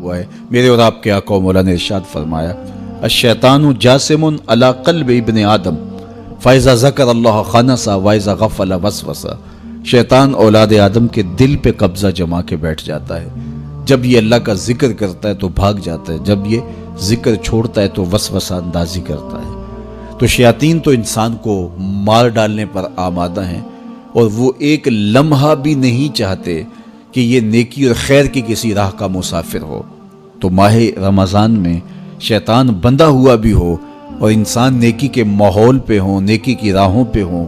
ہوا ہے۔ میرے اور آپ کے آقا و مولا نے ارشاد فرمایا الشیطان جاسم علی قلب ابن آدم فاذا ذکر اللہ خنس واذا غفل وسوس۔ شیطان اولاد آدم کے دل پہ قبضہ جما کے بیٹھ جاتا ہے، جب یہ اللہ کا ذکر کرتا ہے تو بھاگ جاتا ہے، جب یہ ذکر چھوڑتا ہے تو وسوسہ اندازی کرتا ہے۔ تو شیاطین تو انسان کو مار ڈالنے پر آمادہ ہیں، اور وہ ایک لمحہ بھی نہیں چاہتے کہ یہ نیکی اور خیر کی کسی راہ کا مسافر ہو۔ تو ماہ رمضان میں شیطان بندہ ہوا بھی ہو اور انسان نیکی کے ماحول پہ ہوں، نیکی کی راہوں پہ ہوں،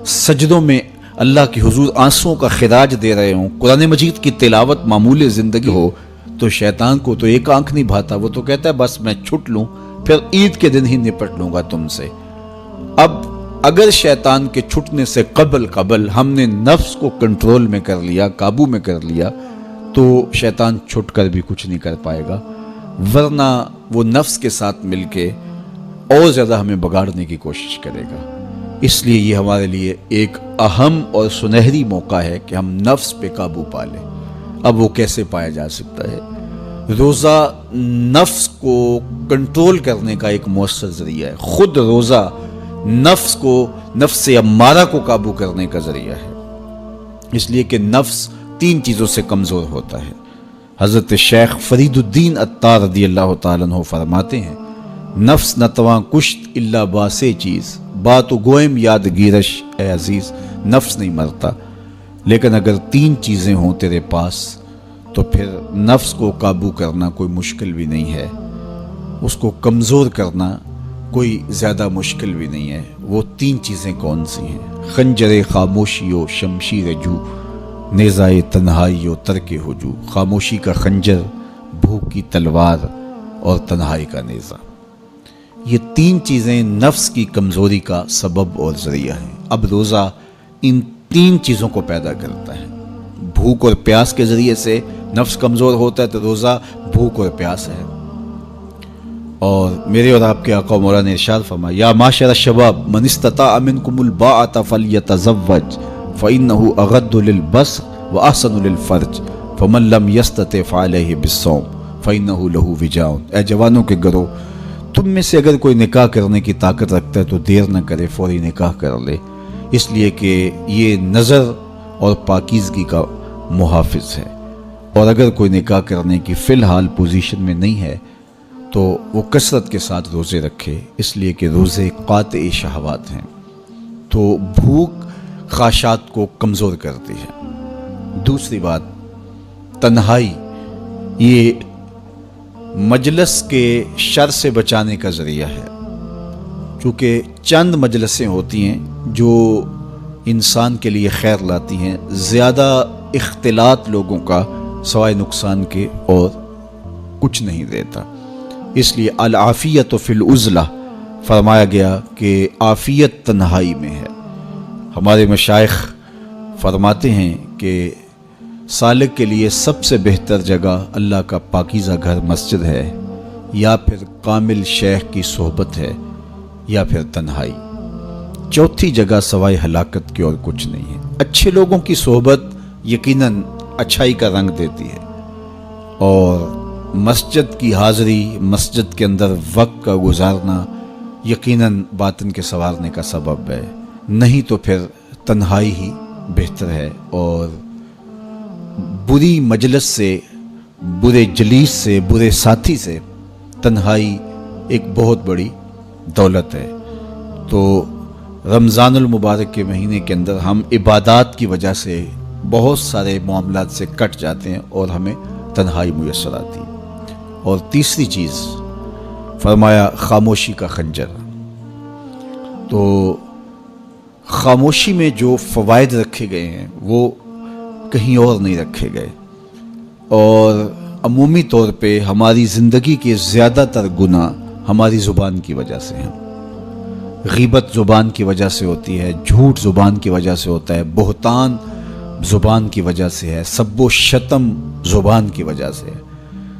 سجدوں میں اللہ کے حضور آنسوں کا خراج دے رہے ہوں، قرآن مجید کی تلاوت معمول زندگی ہو، تو شیطان کو تو ایک آنکھ نہیں بھاتا، وہ تو کہتا ہے بس میں چھٹ لوں، پھر عید کے دن ہی نپٹ لوں گا تم سے۔ اب اگر شیطان کے چھٹنے سے قبل ہم نے نفس کو کنٹرول میں کر لیا، قابو میں کر لیا، تو شیطان چھٹ کر بھی کچھ نہیں کر پائے گا، ورنہ وہ نفس کے ساتھ مل کے اور زیادہ ہمیں بگاڑنے کی کوشش کرے گا۔ اس لیے یہ ہمارے لیے ایک اہم اور سنہری موقع ہے کہ ہم نفس پہ قابو پا لیں۔ اب وہ کیسے پایا جا سکتا ہے؟ روزہ نفس کو کنٹرول کرنے کا ایک مؤثر ذریعہ ہے، خود روزہ نفس امارہ کو قابو کرنے کا ذریعہ ہے، اس لیے کہ نفس 3 چیزوں سے کمزور ہوتا ہے۔ حضرت شیخ فرید الدین عطار رضی اللہ تعالیٰ عنہ فرماتے ہیں نفس نتواں کشت الا باسے چیز بات و گوئم یاد گیرش اے عزیز۔ نفس نہیں مرتا، لیکن اگر 3 چیزیں ہوں تیرے پاس تو پھر نفس کو قابو کرنا کوئی مشکل بھی نہیں ہے، اس کو کمزور کرنا کوئی زیادہ مشکل بھی نہیں ہے۔ وہ 3 چیزیں کون سی ہیں؟ خنجر خاموشی و شمشیر جو، نیزائے تنہائی و ترک ہجو۔ خاموشی کا خنجر، بھوک کی تلوار اور تنہائی کا نیزہ، یہ 3 چیزیں نفس کی کمزوری کا سبب اور ذریعہ ہیں۔ اب روزہ ان 3 چیزوں کو پیدا کرتا ہے۔ بھوک اور پیاس کے ذریعے سے نفس کمزور ہوتا ہے، تو روزہ بھوک اور پیاس ہے۔ اور میرے اور آپ کے آقا و مولا نے ارشاد فرمایا یا معاشر الشباب من استطاع منکم الباءۃ فلیتزوج فإنہ اغض للبصر واحسن للفرج فمن لم یستطع فعلیہ بالصوم فإنہ لہ وجاء۔ اے جوانوں کے گروہ، تم میں سے اگر کوئی نکاح کرنے کی طاقت رکھتا ہے تو دیر نہ کرے، فوری نکاح کر لے، اس لیے کہ یہ نظر اور پاکیزگی کا محافظ ہے۔ اور اگر کوئی نکاح کرنے کی فی الحال پوزیشن میں نہیں ہے تو وہ کثرت کے ساتھ روزے رکھے، اس لیے کہ روزے قاطع شہوات ہیں، تو بھوک خواہشات کو کمزور کرتی ہے۔ دوسری بات، تنہائی یہ مجلس کے شر سے بچانے کا ذریعہ ہے، چونکہ چند مجلسیں ہوتی ہیں جو انسان کے لیے خیر لاتی ہیں، زیادہ اختلاط لوگوں کا سوائے نقصان کے اور کچھ نہیں دیتا۔ اس لیے العافیت فی العزلہ فرمایا گیا کہ عافیت تنہائی میں ہے۔ ہمارے مشائخ فرماتے ہیں کہ سالک کے لیے سب سے بہتر جگہ اللہ کا پاکیزہ گھر مسجد ہے، یا پھر کامل شیخ کی صحبت ہے، یا پھر تنہائی۔ چوتھی جگہ سوائے ہلاکت کے اور کچھ نہیں ہے۔ اچھے لوگوں کی صحبت یقیناً اچھائی کا رنگ دیتی ہے، اور مسجد کی حاضری، مسجد کے اندر وقت کا گزارنا یقیناً باطن کے سنوارنے کا سبب ہے، نہیں تو پھر تنہائی ہی بہتر ہے۔ اور بری مجلس سے، برے جلیس سے، برے ساتھی سے تنہائی ایک بہت بڑی دولت ہے۔ تو رمضان المبارک کے مہینے کے اندر ہم عبادات کی وجہ سے بہت سارے معاملات سے کٹ جاتے ہیں اور ہمیں تنہائی میسر آتی ہے۔ اور تیسری چیز فرمایا خاموشی کا خنجر۔ تو خاموشی میں جو فوائد رکھے گئے ہیں وہ کہیں اور نہیں رکھے گئے، اور عمومی طور پہ ہماری زندگی کے زیادہ تر گناہ ہماری زبان کی وجہ سے ہیں۔ غیبت زبان کی وجہ سے ہوتی ہے، جھوٹ زبان کی وجہ سے ہوتا ہے، بہتان زبان کی وجہ سے ہے، سب و شتم زبان کی وجہ سے ہے۔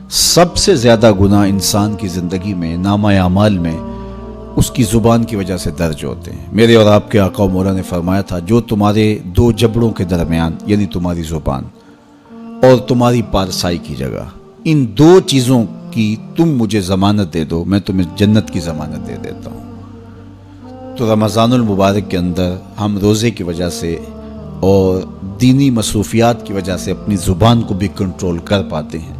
سب سے زیادہ گناہ انسان کی زندگی میں، نامہ اعمال میں، اس کی زبان کی وجہ سے درج ہوتے ہیں۔ میرے اور آپ کے آقا و مولا نے فرمایا تھا جو تمہارے 2 جبڑوں کے درمیان، یعنی تمہاری زبان اور تمہاری پارسائی کی جگہ، ان دو چیزوں کی تم مجھے ضمانت دے دو، میں تمہیں جنت کی ضمانت دے دیتا ہوں۔ تو رمضان المبارک کے اندر ہم روزے کی وجہ سے اور دینی مصروفیات کی وجہ سے اپنی زبان کو بھی کنٹرول کر پاتے ہیں۔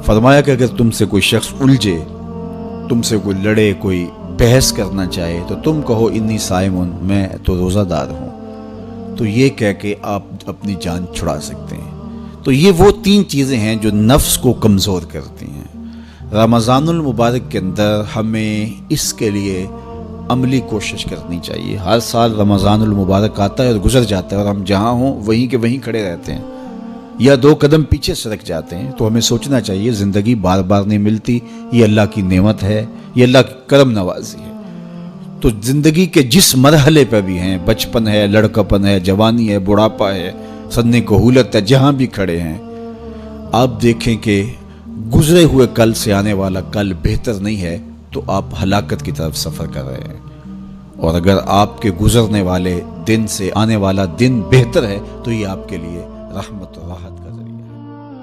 فرمایا کہ اگر تم سے کوئی شخص الجھے، تم سے کوئی لڑے، کوئی بحث کرنا چاہے، تو تم کہو انی صائمون، میں تو روزہ دار ہوں، تو یہ کہہ کے آپ اپنی جان چھڑا سکتے ہیں۔ تو یہ وہ تین چیزیں ہیں جو نفس کو کمزور کرتی ہیں۔ رمضان المبارک کے اندر ہمیں اس کے لیے عملی کوشش کرنی چاہیے۔ ہر سال رمضان المبارک آتا ہے اور گزر جاتا ہے، اور ہم جہاں ہوں وہیں کے وہیں کھڑے رہتے ہیں یا دو قدم پیچھے سرک جاتے ہیں۔ تو ہمیں سوچنا چاہیے زندگی بار بار نہیں ملتی، یہ اللہ کی نعمت ہے، یہ اللہ کی کرم نوازی ہے۔ تو زندگی کے جس مرحلے پہ بھی ہیں، بچپن ہے، لڑکپن ہے، جوانی ہے، بڑھاپا ہے، سن کہولت ہے، جہاں بھی کھڑے ہیں، آپ دیکھیں کہ گزرے ہوئے کل سے آنے والا کل بہتر نہیں ہے، تو آپ ہلاکت کی طرف سفر کر رہے ہیں۔ اور اگر آپ کے گزرنے والے دن سے آنے والا دن بہتر ہے، تو یہ آپ کے لیے رحمت و راحت کا ذریعہ ہے۔